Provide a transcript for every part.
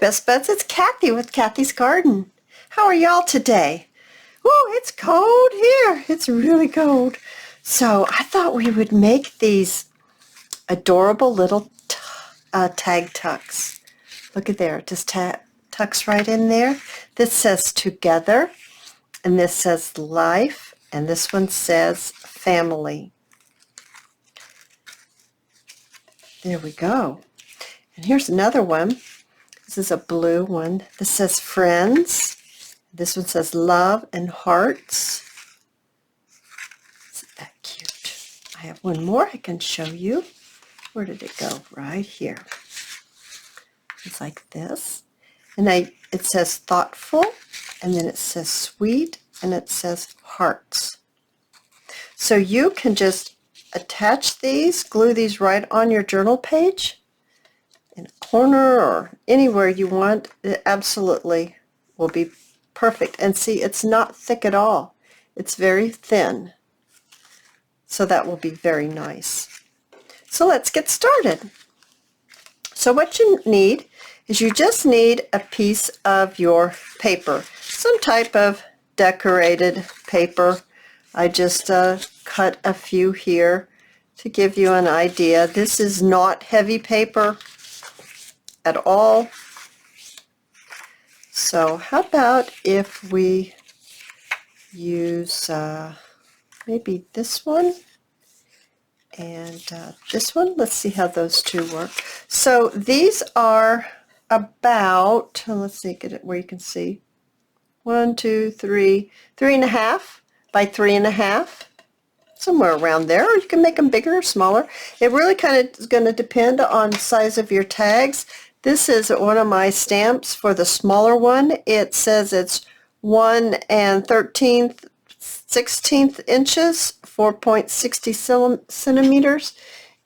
Best Buds, it's Cathy with Cathy's Garden. How are y'all today? Oh, it's cold here. It's really cold. So I thought we would make these adorable little tag tucks. Look at there, it just tucks right in there. This says together, and this says life, and this one says family. There we go. And here's another one. This is a blue one. This says friends. This one says love and hearts. Isn't that cute? I have one more I can show you. Where did it go? Right here. It's like this. And it says thoughtful, and then it says sweet, and it says hearts. So you can just attach these, glue these right on your journal page in a corner or anywhere you want. It absolutely will be perfect. And see, it's not thick at all. It's very thin. So that will be very nice. So let's get started. So what you need is you just need a piece of your paper, some type of decorated paper. I just cut a few here to give you an idea. This is not heavy paper at all. So how about if we use maybe this one and this one? Let's see how those two work. So these are about, let's see, get it where you can see, 1, 2, 3, 3.5 by 3.5, somewhere around there. Or you can make them bigger or smaller. It really kind of is going to depend on the size of your tags. This is one of my stamps for the smaller one. It says it's 1 1/13 inches, 4.60 centimeters,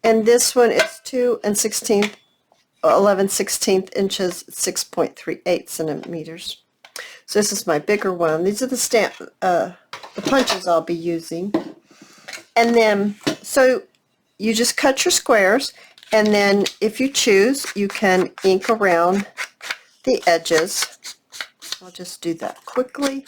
and this one is 2 11/16 inches, 6.38 centimeters. So this is my bigger one. These are the punches I'll be using. And then, so you just cut your squares, and then if you choose, you can ink around the edges. I'll just do that quickly.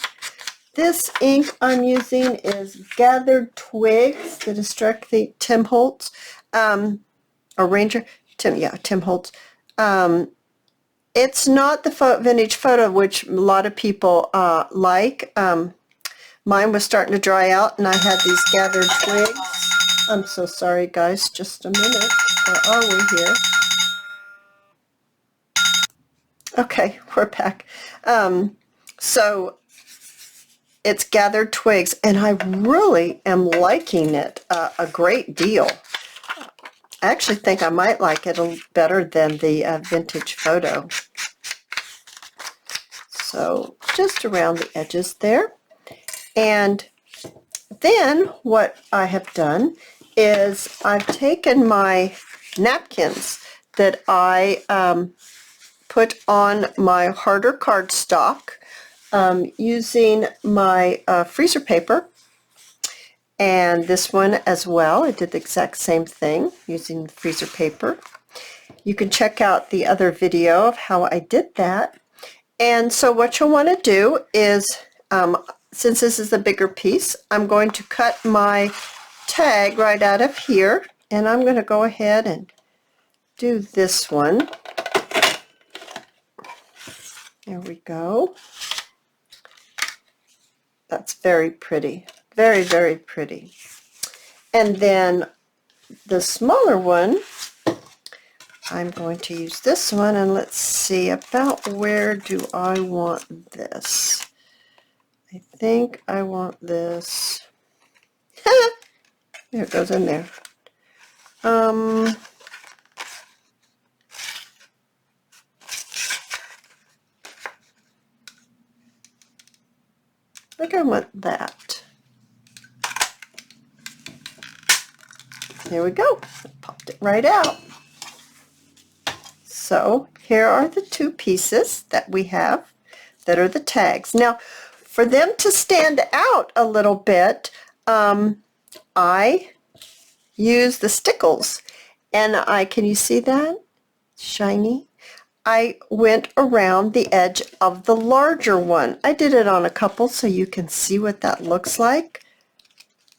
This ink I'm using is Gathered Twigs, that is directly Tim Holtz, or Ranger, Tim Holtz. It's not the vintage photo, which a lot of people like. Mine was starting to dry out, and I had these Gathered Twigs. I'm so sorry, guys. Just a minute. Where are we here? Okay, we're back. So it's Gathered Twigs, and I really am liking it a great deal. I actually think I might like it better than the vintage photo. So just around the edges there. And then what I have done is I've taken my napkins that I put on my harder cardstock using my freezer paper, and this one as well. I did the exact same thing using freezer paper. You can check out the other video of how I did that. And so what you'll want to do is, since this is a bigger piece, I'm going to cut my tag right out of here, and I'm going to go ahead and do this one. There we go. That's very pretty. Very, very pretty. And then the smaller one, I'm going to use this one, and let's see, about where do I want this? I think I want this. There it goes in there. I think I want that. There we go. Popped it right out. So here are the two pieces that we have that are the tags. Now, for them to stand out a little bit, I use the Stickles, and can you see that? Shiny. I went around the edge of the larger one. I did it on a couple so you can see what that looks like.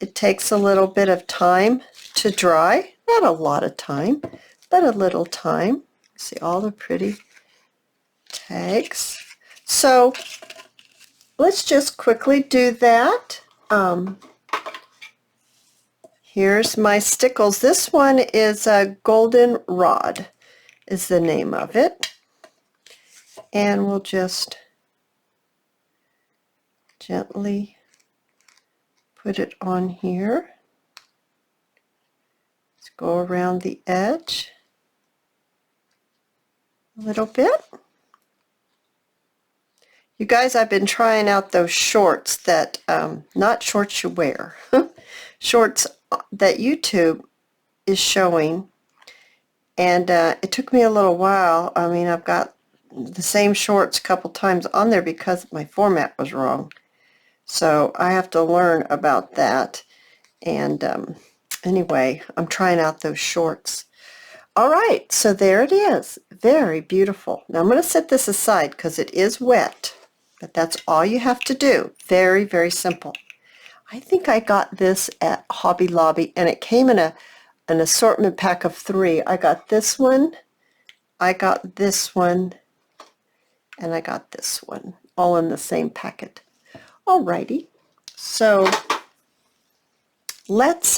It takes a little bit of time to dry. Not a lot of time, but a little time. See all the pretty tags. So let's just quickly do that. Here's my Stickles. This one is a Golden Rod is the name of it. And we'll just gently put it on here. Let's go around the edge a little bit. You guys, I've been trying out those shorts that, not shorts you wear, shorts that YouTube is showing. And it took me a little while. I mean, I've got the same shorts a couple times on there because my format was wrong. So I have to learn about that. And anyway, I'm trying out those shorts. All right, so there it is. Very beautiful. Now I'm going to set this aside because it is wet, but that's all you have to do. Very, very simple. I think I got this at Hobby Lobby, and it came in an assortment pack of 3. I got this one, I got this one, and I got this one, all in the same packet. Alrighty, so let's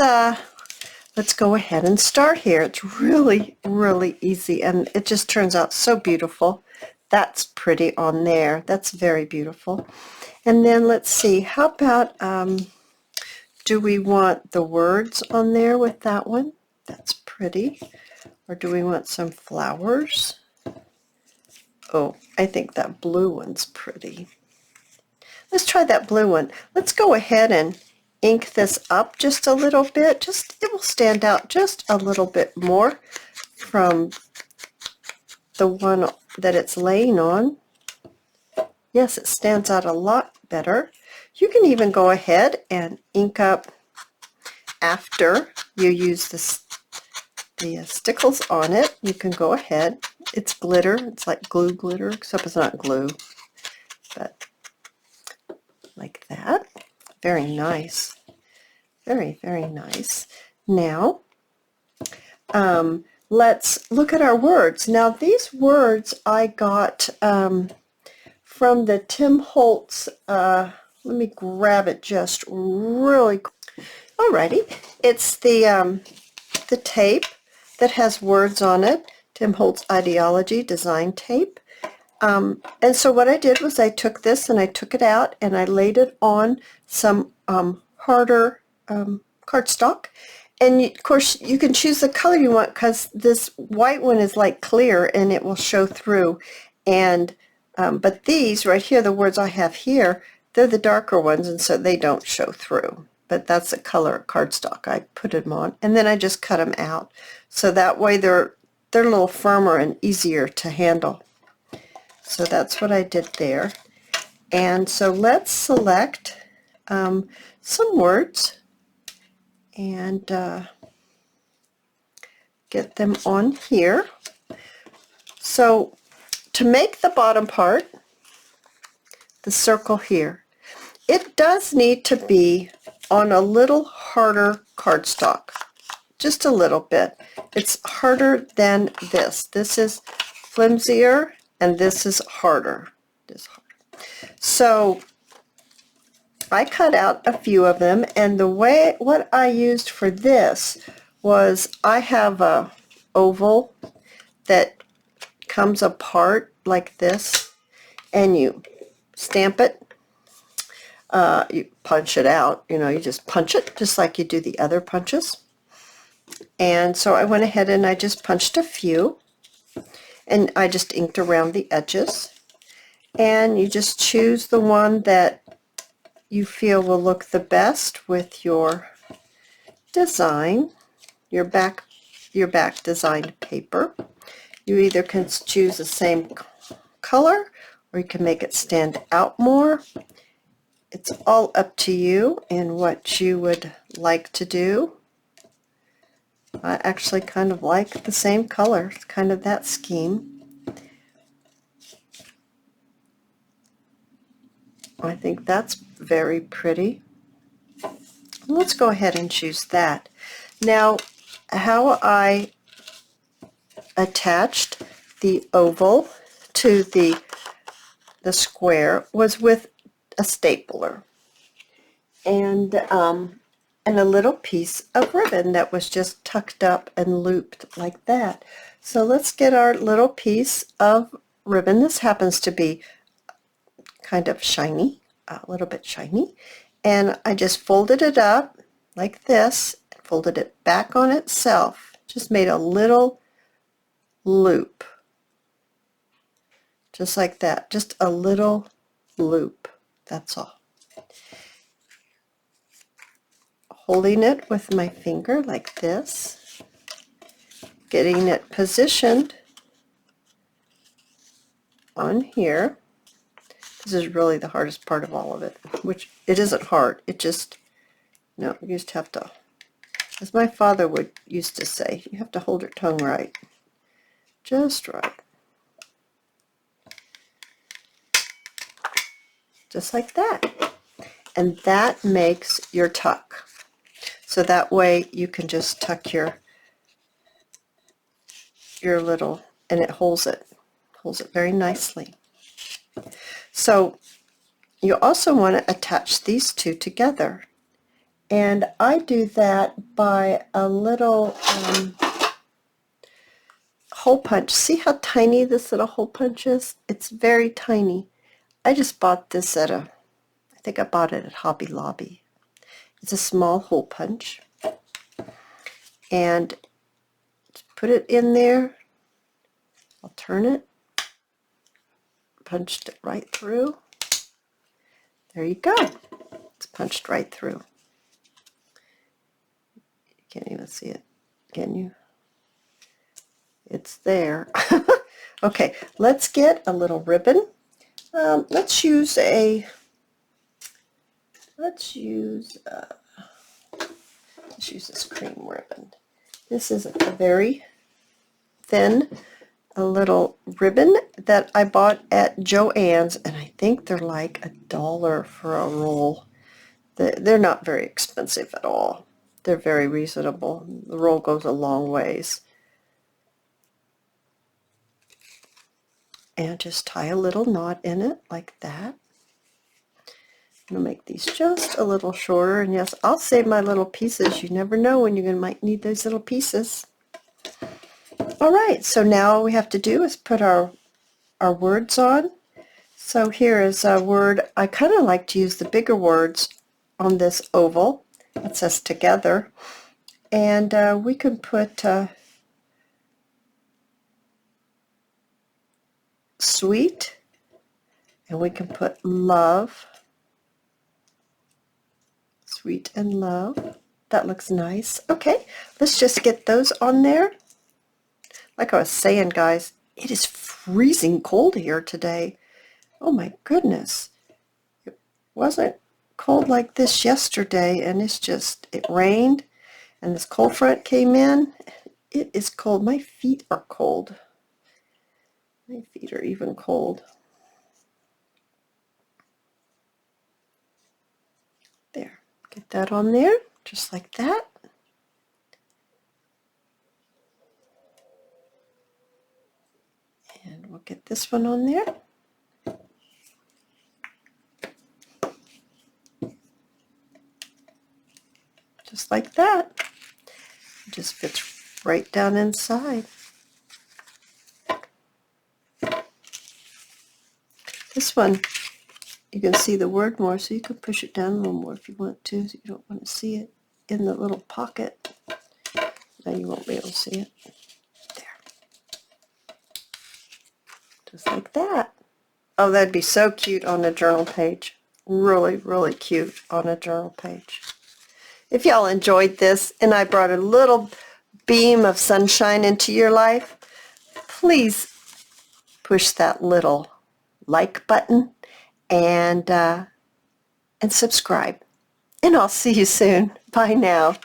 go ahead and start here. It's really, really easy, and it just turns out so beautiful. That's pretty on there. That's very beautiful. And then let's see, how about, do we want the words on there with that one? That's pretty. Or do we want some flowers? Oh, I think that blue one's pretty. Let's try that blue one. Let's go ahead and ink this up just a little bit. It will stand out just a little bit more from the one that it's laying on. Yes, it stands out a lot better. You can even go ahead and ink up after you use the Stickles on it. You can go ahead. It's glitter. It's like glue glitter, except it's not glue. But like that. Very nice. Very, very nice. Now, let's look at our words. Now, these words I got from the Tim Holtz, let me grab it just really quick. Alrighty, it's the tape that has words on it, Tim Holtz Ideology Design Tape. And so what I did was I took this and I took it out and I laid it on some harder cardstock. And of course you can choose the color you want because this white one is like clear and it will show through. And but these right here, the words I have here, they're the darker ones, and so they don't show through. But that's the color cardstock I put them on, and then I just cut them out. So that way they're a little firmer and easier to handle. So that's what I did there. And so let's select some words and get them on here. So to make the bottom part, the circle here, it does need to be on a little harder cardstock, just a little bit. It's harder than this. This is flimsier and this is harder. So I cut out a few of them, and what I used for this was I have a oval that comes apart like this, and you stamp it. You punch it out, you just punch it just like you do the other punches. And so I went ahead and I just punched a few, and I just inked around the edges. And you just choose the one that you feel will look the best with your design, your back designed paper. You either can choose the same color or you can make it stand out more. It's all up to you and what you would like to do. I actually kind of like the same color. It's kind of that scheme. I think that's very pretty. Let's go ahead and choose that. Now, how I attached the oval to the square was with a stapler and a little piece of ribbon that was just tucked up and looped like that. So let's get our little piece of ribbon. This happens to be kind of shiny, a little bit shiny, and I just folded it up like this, folded it back on itself, just made a little loop, just like that, just a little loop, that's all. Holding it with my finger like this, getting it positioned on here. This is really the hardest part of all of it, which it isn't hard, it just, no, you just have to, as my father used to say, you have to hold your tongue right, just right. Just like that. And that makes your tuck. So that way you can just tuck your little, and it holds it very nicely. So you also want to attach these two together. And I do that by a little hole punch. See how tiny this little hole punch is? It's very tiny. I just bought this at I think I bought it at Hobby Lobby. It's a small hole punch. And put it in there. I'll turn it. Punched it right through. There you go. It's punched right through. You can't even see it, can you? It's there. Okay, let's get a little ribbon. Let's use this cream ribbon. This is a very thin, a little ribbon that I bought at Joann's, and I think they're like $1 for a roll. They're not very expensive at all. They're very reasonable. The roll goes a long ways. And just tie a little knot in it like that. I'm going to make these just a little shorter, and yes, I'll save my little pieces. You never know when you might need those little pieces. Alright, so now all we have to do is put our words on. So here is a word. I kind of like to use the bigger words on this oval. It says together. And we can put sweet, and we can put love. Sweet and love. That looks nice. Okay, let's just get those on there. Like I was saying, guys, it is freezing cold here today. Oh my goodness. It wasn't cold like this yesterday, and it rained, and this cold front came in. It is cold. My feet are cold. My feet are even cold. There. Get that on there, just like that. And we'll get this one on there. Just like that. It just fits right down inside. This one, you can see the word more, so you can push it down a little more if you want to. So you don't want to see it in the little pocket. Now you won't be able to see it. There. Just like that. Oh, that'd be so cute on a journal page. Really, really cute on a journal page. If y'all enjoyed this and I brought a little beam of sunshine into your life, please push that little like button and subscribe. And I'll see you soon. Bye now.